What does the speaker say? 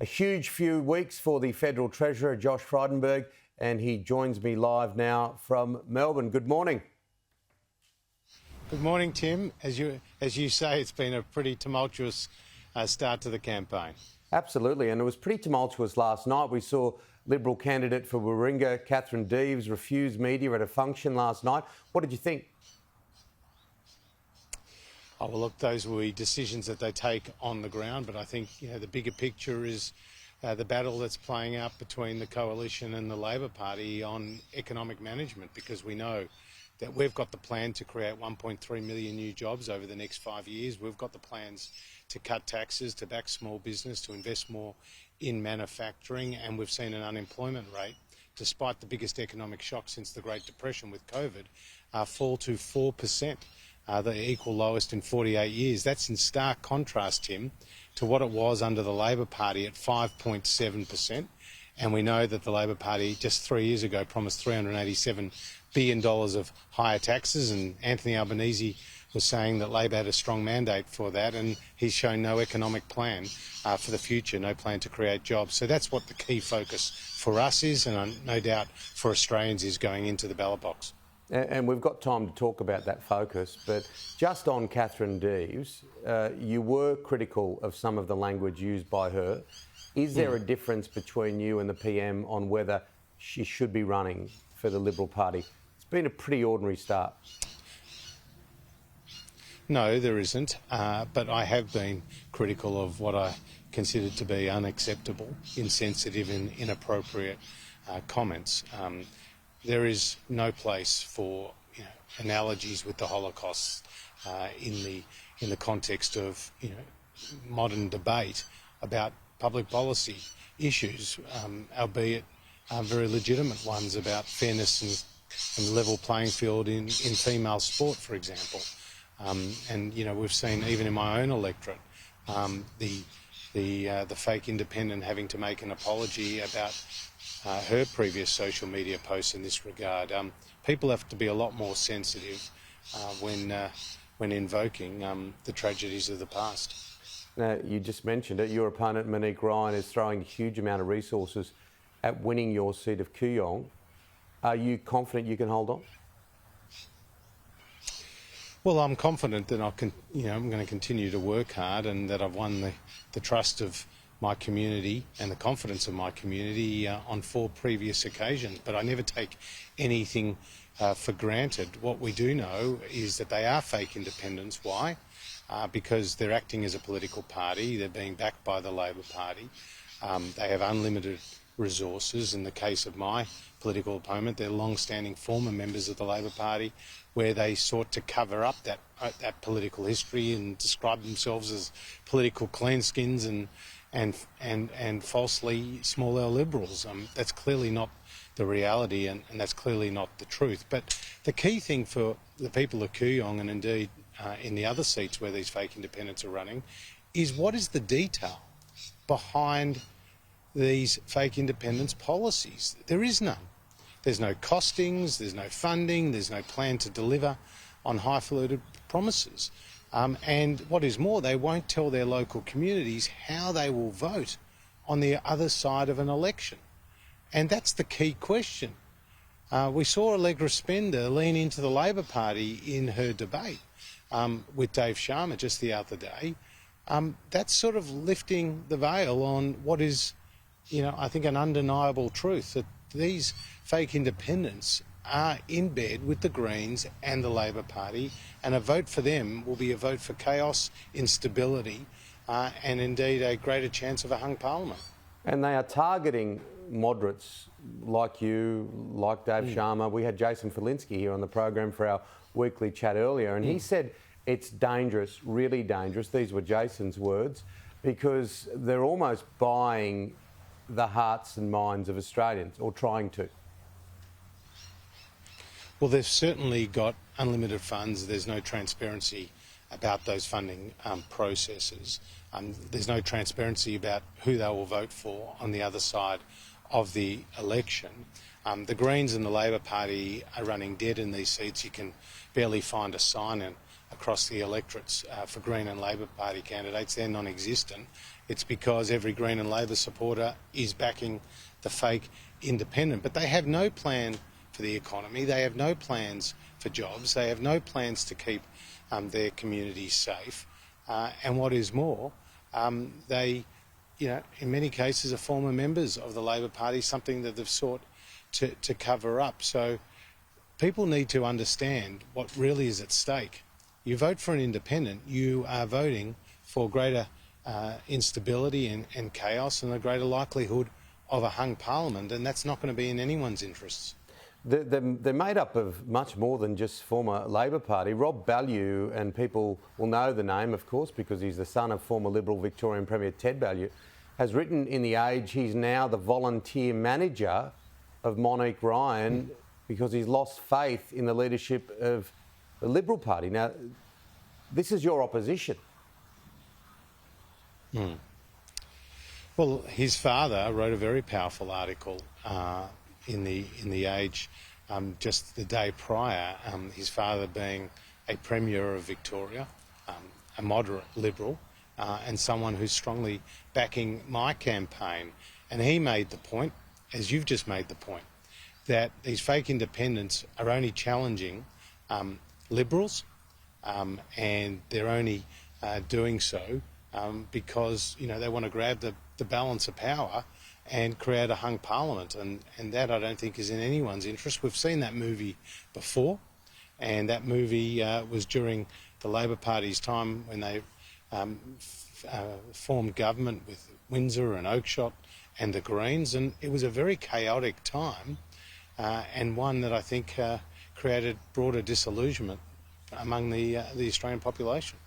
A huge few weeks for the Federal Treasurer, Josh Frydenberg, and he joins me live now from Melbourne. Good morning. Good morning, Tim. As you say, it's been a pretty tumultuous start to the campaign. Absolutely, and it was pretty tumultuous last night. We saw Liberal candidate for Warringah, Cathie Deves, refuse media at a function last night. What did you think? Oh, well, look, those will be decisions that they take on the ground, but I think the bigger picture is the battle that's playing out between the Coalition and the Labor Party on economic management, because we know that we've got the plan to create 1.3 million new jobs over the next 5 years. We've got the plans to cut taxes, to back small business, to invest more in manufacturing, and we've seen an unemployment rate, despite the biggest economic shock since the Great Depression with COVID, fall to 4%. The equal lowest in 48 years. That's in stark contrast, Tim, to what it was under the Labor Party at 5.7%. And we know that the Labor Party just 3 years ago promised $387 billion of higher taxes, and Anthony Albanese was saying that Labor had a strong mandate for that, and he's shown no economic plan for the future, no plan to create jobs. So that's what the key focus for us is, and no doubt for Australians is going into the ballot box. And we've got time to talk about that focus, but just on Cathie Deves, you were critical of some of the language used by her. Is there a difference between you and the PM on whether she should be running for the Liberal Party? It's been a pretty ordinary start. No, there isn't, but I have been critical of what I considered to be unacceptable, insensitive and inappropriate comments. There is no place for analogies with the Holocaust in the context of modern debate about public policy issues, albeit very legitimate ones about fairness and level playing field in female sport, for example. And we've seen even in my own electorate the fake independent having to make an apology about her previous social media posts in this regard. People have to be a lot more sensitive when invoking the tragedies of the past. Now, you just mentioned it. Your opponent, Monique Ryan, is throwing a huge amount of resources at winning your seat of Kooyong. Are you confident you can hold on? Well, I'm confident that I'm going to continue to work hard, and that I've won the trust of my community and the confidence of my community on 4 previous occasions. But I never take anything for granted. What we do know is that they are fake independents. Why? Because they're acting as a political party. They're being backed by the Labor Party. They have unlimited resources. In the case of my political opponent, they're long-standing former members of the Labor Party, where they sought to cover up that political history and describe themselves as political cleanskins and falsely small L liberals. That's clearly not the reality, and that's clearly not the truth. But the key thing for the people of Kooyong, and indeed in the other seats where these fake independents are running, is what is the detail behind these fake independents' policies? There is none. There's no costings, there's no funding, there's no plan to deliver on highfalutin promises. And what is more, they won't tell their local communities how they will vote on the other side of an election. And that's the key question. We saw Allegra Spender lean into the Labor Party in her debate with Dave Sharma just the other day. That's sort of lifting the veil on what is, I think, an undeniable truth, that these fake independents are in bed with the Greens and the Labor Party, and a vote for them will be a vote for chaos, instability, and indeed a greater chance of a hung parliament. And they are targeting moderates like you, like Dave Sharma. We had Jason Falinski here on the program for our weekly chat earlier, and he said it's dangerous, really dangerous. These were Jason's words, because they're almost buying the hearts and minds of Australians, or trying to. Well, they've certainly got unlimited funds. There's no transparency about those funding processes. There's no transparency about who they will vote for on the other side of the election. The Greens and the Labor Party are running dead in these seats. You can barely find a sign-in across the electorates for Green and Labor Party candidates. They're non-existent. It's because every Green and Labor supporter is backing the fake independent. But they have no plan for the economy. They have no plans for jobs. They have no plans to keep their communities safe. And what is more, they, in many cases are former members of the Labor Party, something that they've sought to cover up. So people need to understand what really is at stake. You vote for an independent, you are voting for greater instability and chaos and a greater likelihood of a hung parliament, and that's not going to be in anyone's interests. They're made up of much more than just former Labor Party. Rob Balu, and people will know the name, of course, because he's the son of former Liberal Victorian Premier Ted Balu, has written in The Age he's now the volunteer manager of Monique Ryan because he's lost faith in the leadership of the Liberal Party. Now, this is your opposition. Well, his father wrote a very powerful article in the Age just the day prior, his father being a Premier of Victoria, a moderate Liberal, and someone who's strongly backing my campaign. And he made the point, as you've just made the point, that these fake independents are only challenging Liberals, and they're only doing so because they want to grab the balance of power and create a hung parliament, and that I don't think is in anyone's interest. We've seen that movie before, and that movie was during the Labor Party's time when they formed government with Windsor and Oakeshott and the Greens, and it was a very chaotic time and one that I think created broader disillusionment among the Australian population.